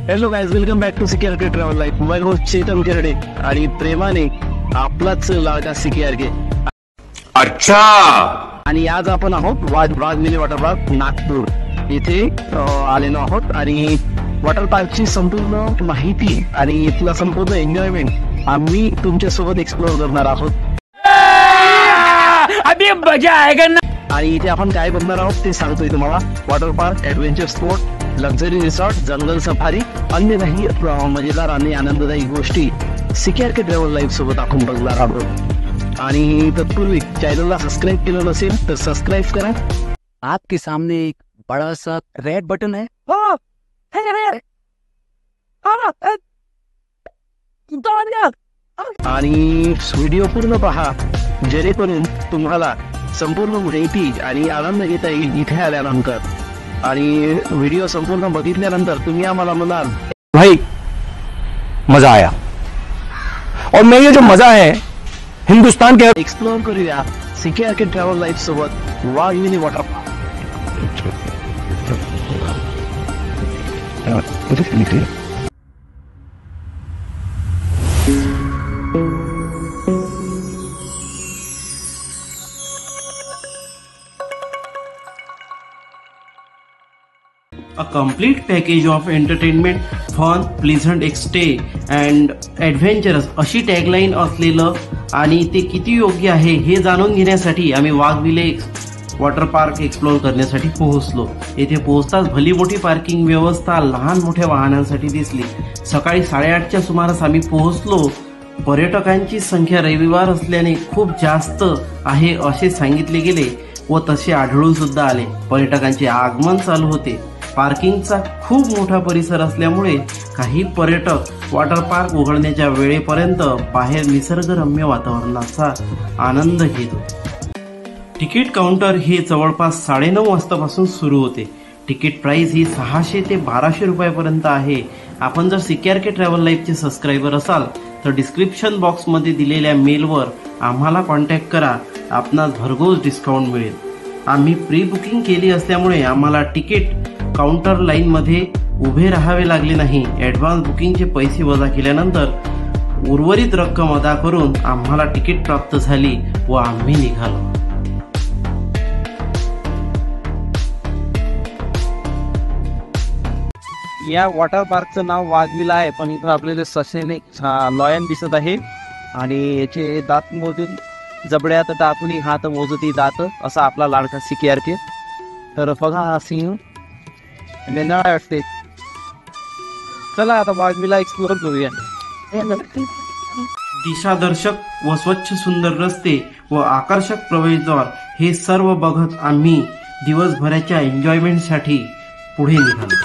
Hello guys, welcome back to CKRK travel life. मैं host Chetan Kerde आणि प्रेमाने आपलाच लाडका CKRK. अच्छा. आणि आज आपण आहोत वाघविले वॉटर पार्क नागपूर इथे आलेलो आहोत आणि वॉटर पार्कची संपूर्ण माहिती आणि इथला संपूर्ण एन्जॉयमेंट आम्ही तुमच्या सोबत एक्सप्लोर करणार आहोत. अभी मजा आएगा ना. आणि इथे आपण काय बघणार आहोत ते सांगतोय तुम्हाला. Water park, adventure sport, luxury resort, jungle safari, अन्य काही मजेदार आणि आनंददायी गोष्टी CKRK ट्रॅव्हल लाईफ सोबत आपण बघणार आहोत. आणि तत्पूर्वी चॅनलला सबस्क्राईब केलं नसेल तर सबस्क्राईब करा. आपके सामने एक बड़ा सा रेड बटन है. आणि व्हिडिओ पूर्ण पहा जेणेकरून तुम्हाला संपूर्ण माहिती आणि आनंद घेता येईल इथे आल्यानंतर. आणि व्हिडिओ संपूर्ण बघितल्यानंतर तुम्ही आम्हाला म्हणाल भाई मजा आया. और मैं ये जो मजा है हिंदुस्तान के एक्सप्लोर करूया CKRK ट्रॅव्हल लाईफ सोबत वाघविले water park. A complete package of entertainment, fun, pleasant stay and adventurous अशी टॅगलाईन असलेलं आणि ते किती योग्य आहे हे जाणून घेण्यासाठी आम्ही वाघविले वॉटर पार्क एक्सप्लोर करण्यासाठी पोहोचलो. येथे पोहोचताच भली मोठी पार्किंग व्यवस्था लहान मोठ्या वाहनांसाठी दिसली. सकाळी 8:30च्या सुमारास आम्ही पोहोचलो. पर्यटकांची संख्या रविवार असल्याने खूप जास्त आहे असे सांगितले गेले व तसे आढळून सुद्धा आले. पर्यटकांचे आगमन चालू होते. पार्किंगचा खूप मोठा परिसर असल्यामुळे काही पर्यटक वॉटर पार्क उघडण्याच्या वेळेपर्यंत बाहेर निसर्गरम्य वातावरणाचा आनंद घेत होते. तिकीट काउंटर हे जवळपास 9:30 वाजतापासून सुरू होते. तिकीट प्राइस ही 600 ते 1200 रुपयापर्यंत आहे. आपण जर CKRK ट्रॅव्हल लाईफचे सबस्क्रायबर असाल तर डिस्क्रिप्शन बॉक्समध्ये दिलेल्या मेलवर आम्हाला कॉन्टॅक्ट करा. आपणास भरघोस डिस्काउंट मिळेल. आम्ही प्री बुकिंग केली असल्यामुळे आम्हाला तिकीट काउंटर लाईनमध्ये उभे राहावे लागले नाही. ॲडव्हान्स बुकिंगचे पैसे वजा केल्यानंतर उर्वरित रक्कम अदा करून आम्हाला तिकीट प्राप्त झाली व आम्ही निघालो. या वॉटर पार्कचं नाव वाघविला आहे, पण इथं आपल्याला ससेने लॉयन दिसत आहे आणि याचे दात मोजून जबड्या तर टाकून हात मोजती दात असा आपला लाडका CKRK. तर बघा हा सिंह वेंदाळा वाटते. चला आता वाघविला एक्सप्लोर करूया. दिशादर्शक व स्वच्छ सुंदर रस्ते व आकर्षक प्रवेशद्वार हे सर्व बघत आम्ही दिवसभराच्या एन्जॉयमेंटसाठी पुढे निघालो.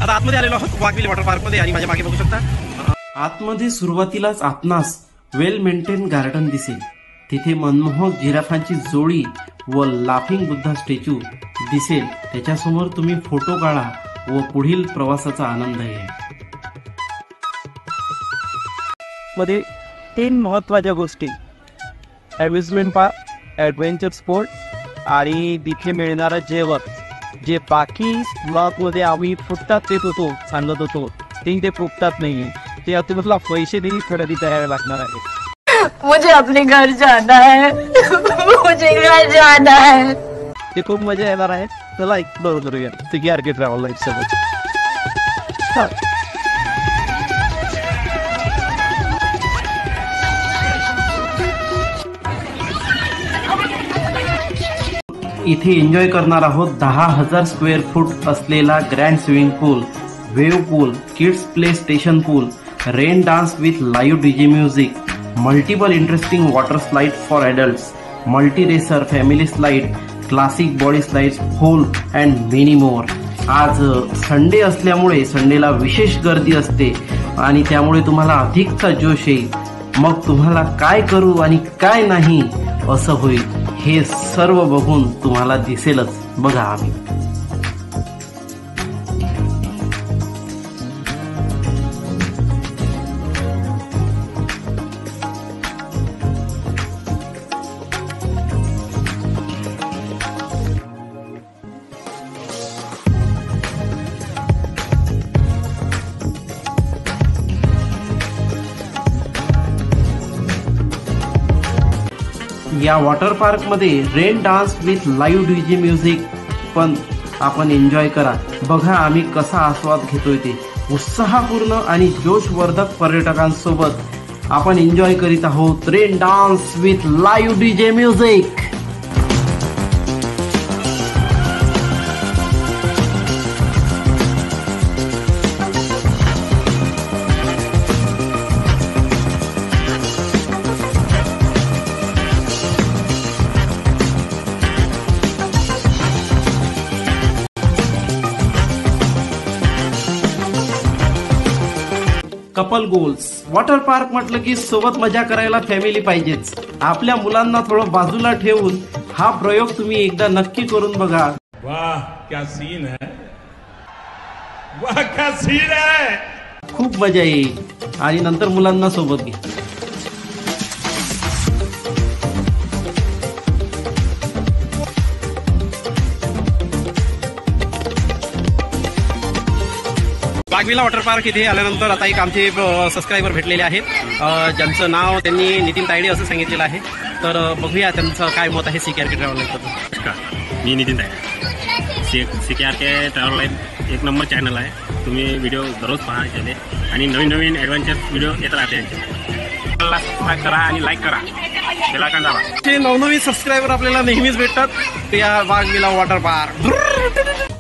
आता आतमध्ये आलेलो आहोत वाघविले वॉटर पार्क मध्ये आणि माझ्या मागे बघू शकता आतमध्ये सुरुवातीलाच आपणास वेल मेंटेन गार्डन दिसेल. तिथे मनमोहक जिराफांची जोडी व लाफिंग बुद्धा स्टॅच्यू दिसेल. त्याच्यासमोर तुम्ही फोटो काढा व पुढील प्रवासाचा आनंद घ्या. मध्ये 3 महत्वाच्या गोष्टी: अम्युजमेंट पार्क, ॲडव्हेंचर स्पोर्ट आणि तिथे मिळणारं जेवण, जे बाकी ब्लॉकमध्ये आम्ही फुटतात ते होतो सांगत होतो ते फुटतात नाहीये. ते आता मतलब पैसे देऊन खरेदी करायला लागणार आहे. मुझे अपने घर जाना है. मुझे घर जाना है. ते खूप मजा येणार आहे. चला एक्सप्लोर करूया CKRK ट्रॅव्हल लाईफ सोबत. इथे एन्जॉय करणार आहोत 10,000 स्क्वेअर फूट असलेला grand swimming pool, wave pool, kids play station pool, rain dance with live DJ music, multiple interesting water slide for adults, multi racer, family slide, classic body slides, pool and many more. आज Sunday असल्यामुळे संडेला विशेष गर्दी असते आणि त्यामुळे तुम्हाला अधिकचा जोश येईल. मग तुम्हाला काय करू आणि काय नाही असं होईल. हे सर्व बघून तुम्हाला दिसेलच. बघा आम्ही या वॉटर पार्कमध्ये rain dance with live DJ music पण आपण एन्जॉय करा. बघा आम्ही कसा आस्वाद घेतोय ते. उत्साहपूर्ण आणि जोशवर्धक पर्यटकांसोबत आपण एन्जॉय करीत आहोत rain dance with live DJ music. Couple goals. Water park म्हटलं की सोबत मजा करायला फॅमिली पाहिजेच. आपल्या मुलांना थोडं बाजूला ठेवून हा प्रयोग तुम्ही एकदा नक्की करून बघा. वाह क्या सीन है, वाह क्या सीन है. खूप मजा येईल आणि नंतर मुलांना सोबत घे. वाघविला वॉटर पार्क इथे आल्यानंतर आता एक आमचे सबस्क्रायबर भेटलेले आहेत, ज्यांचं नाव त्यांनी नितीन तायडे असं सांगितलेलं आहे. तर बघूया त्यांचं काय मत आहे CKRK ट्रॅव्हल लाईनबद्दल. मी Nitin Tayde. CKRK travel line एक नंबर चॅनल आहे. तुम्ही व्हिडिओ दररोज पहा त्याचे आणि नवीन नवीन ॲडव्हेंचर व्हिडिओ येत राहते यांचे. सबस्क्राईब करा आणि लाईक करा, बेल आयकॉन दाबा. ते नवनवीन सबस्क्रायबर आपल्याला नेहमीच भेटतात. ते या वाघविला वॉटर पार्क.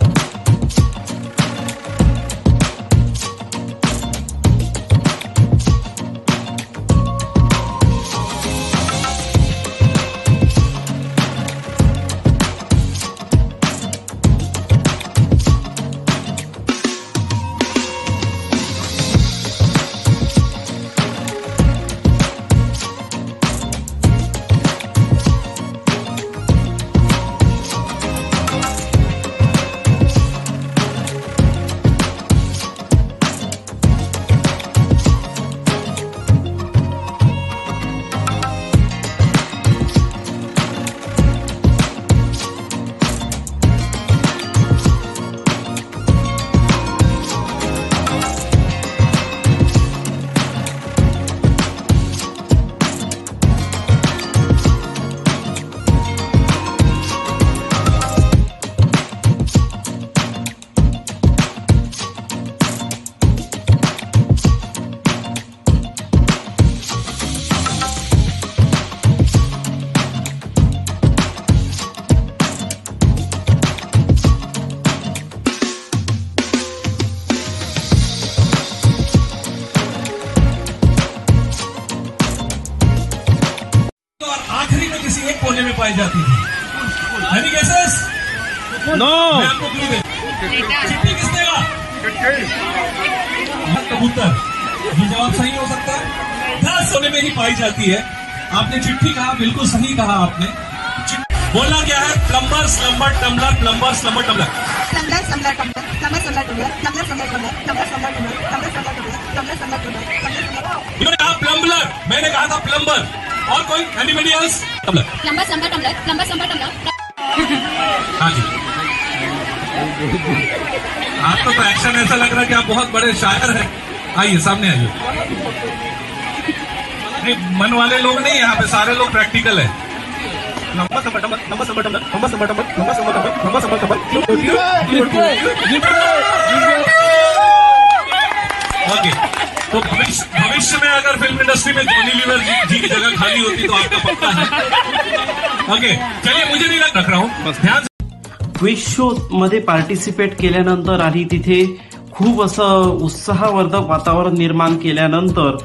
किसी एक कोने में पाई जाती थी. Any guesses? No. मैं आपको क्लू दे. चिट्ठी किस देगा? कबूतर. ये जवाब सही हो सकता है. 10 कोने में ही पाई जाती है. आपने चिट्ठी कहा, बिल्कुल सही कहा आपने. बोलना क्या है? Plumber slumber tumbler, plumber slumber tumbler. Plumber slumber tumbler, plumber slumber tumbler, plumber slumber tumbler, plumber slumber tumbler, plumber slumber tumbler, plumber slumber tumbler. इन्होंने कहा प्लम्बलर, मैंने कहा था प्लम्बर. और कोई? Anybody else? Tumbler. Plumber slumber tumbler, plumber slumber tumbler. हाँ जी. आपका तो एक्शन ऐसा लग रहा है कि आप बहुत बड़े शायर हैं. आइए सामने आइए. मन वाले लोग नहीं, यहाँ पे सारे लोग प्रैक्टिकल है. ओके, तो भविष्य में अगर फिल्म इंडस्ट्री में जॉनी लीवर जी की जगह खाली होती तो आपका पक्का है. ओके, चलिए मुझे नहीं रख रहा हूँ, ध्यान से. क्विज शो मध्ये पार्टिसिपेट केल्यानंतर आणि तिथे खूप असं उत्साहवर्धक वातावरण निर्माण केल्यानंतर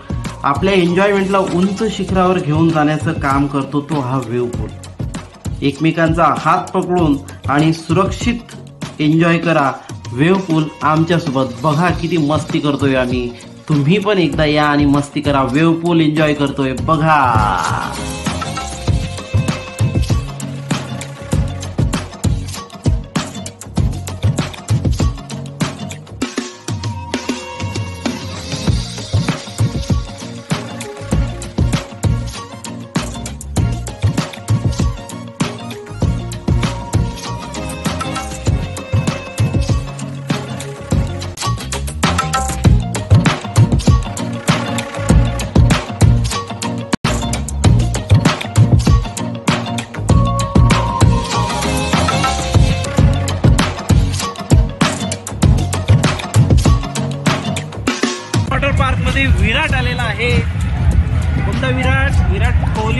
आपल्या एन्जॉयमेंटला उंच शिखरावर घेऊन जाण्याचं काम करतो तो हा वेव्ह पूल. एकमेकांचा हात पकडून आणि सुरक्षित एन्जॉय करा वेव्ह पूल आमच्यासोबत. बघा किती मस्ती करतोय आम्ही. तुम्ही पण एकदा या आणि मस्ती करा. वेव्ह पूल एन्जॉय करतोय बघा.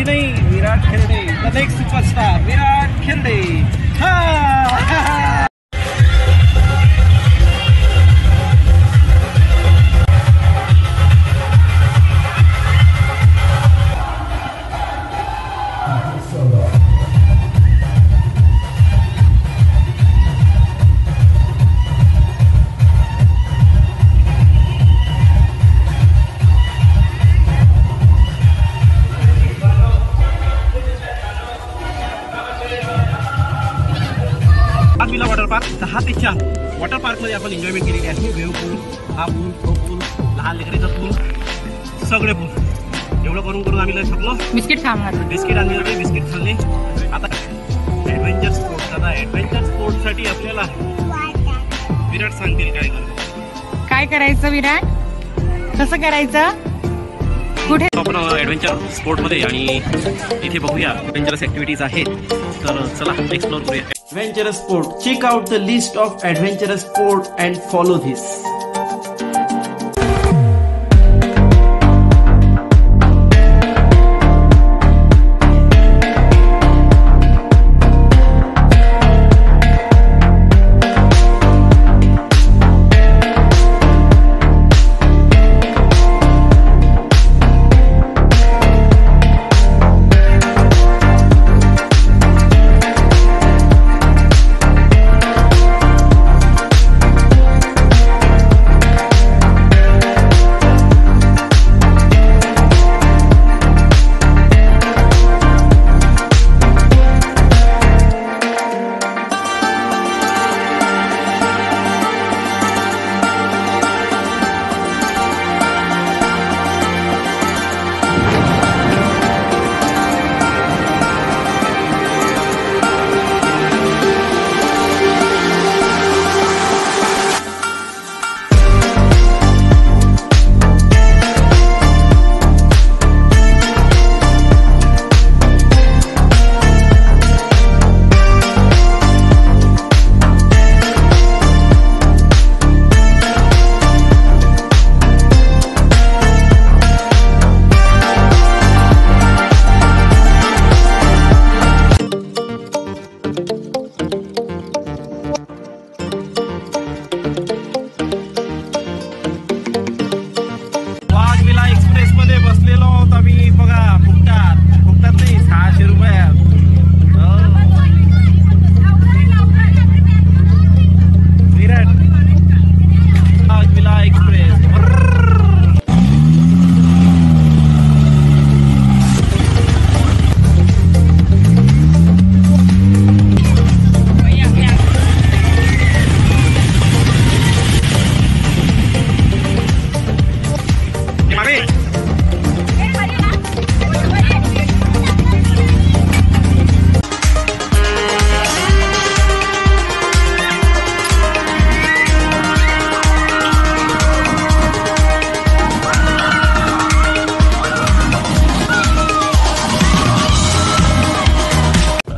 कोहली नाही, विराट खेळडे, द नेक्स्ट सुपरस्टार विराट खेळडे. हा वाघविला वॉटर पार्क 10 ते 4 वॉटर पार्क मध्ये आपण एन्जॉयमेंट केलेली आहे. वेव पूल, हा पूल, तो पूल, लहान लेकराचा पूल, सगळे पूल एवढं करून आम्ही थकलो. बिस्किट खाणार, बिस्किट आणले, बिस्किट खाल्ले. आता ऍडव्हेंचर स्पोर्ट, आता ऍडव्हेंचर स्पोर्ट साठी आपल्याला विराट सांगतील काय करायचं. काय करायचं विराट, कसं करायचं, कुठे आपण ऍडव्हेंचर स्पोर्ट मध्ये आणि इथे बघूया ऍडव्हेंचरस ऍक्टिव्हिटीज आहेत. तर चला एक्सप्लोर करूया. Adventurous sport. Check out the list of adventurous sport and follow this.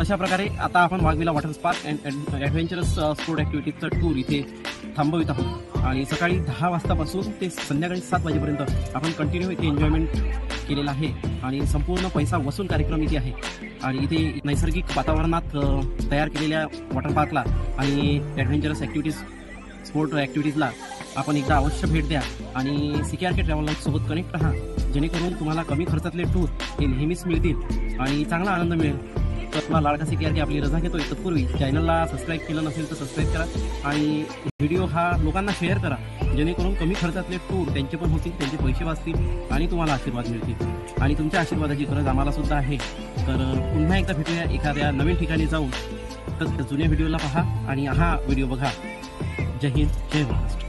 अशा प्रकारे आता आपण Waghvila water park and adventurous sport ॲक्टिव्हिटीजचा टूर इथे थांबवित आहोत. आणि सकाळी 10 वाजतापासून ते संध्याकाळी 7 वाजेपर्यंत आपण कंटिन्यू इथे एन्जॉयमेंट केलेलं आहे. आणि संपूर्ण पैसा वसूल कार्यक्रम इथे आहे. आणि इथे नैसर्गिक वातावरणात तयार केलेल्या वॉटर पार्कला आणि ॲडव्हेंचरस ॲक्टिव्हिटीज स्पोर्ट ॲक्टिव्हिटीजला आपण एकदा अवश्य भेट द्या. आणि CKRK ट्रॅव्हल सोबत कनेक्ट राहा, जेणेकरून तुम्हाला कमी खर्चातले टूर हे नेहमीच मिळतील आणि चांगला आनंद मिळेल. तर तुम्हाला लाडका CKRK आपली रजा घेतोय. तत्पूर्वी चॅनलला सबस्क्राईब केलं नसेल तर सबस्क्राईब करा आणि व्हिडिओ हा लोकांना शेअर करा, जेणेकरून कमी खर्चातले टूर त्यांचे पण होतील, त्यांचे पैसे वाचतील आणि तुम्हाला आशीर्वाद मिळतील. आणि तुमच्या आशीर्वादाची गरज आम्हाला सुद्धा आहे. तर पुन्हा एकदा भेटूया एखाद्या नवीन ठिकाणी जाऊन. तर जुन्या व्हिडिओला पहा आणि हा व्हिडिओ बघा. जय हिंद, जय महाराष्ट्र.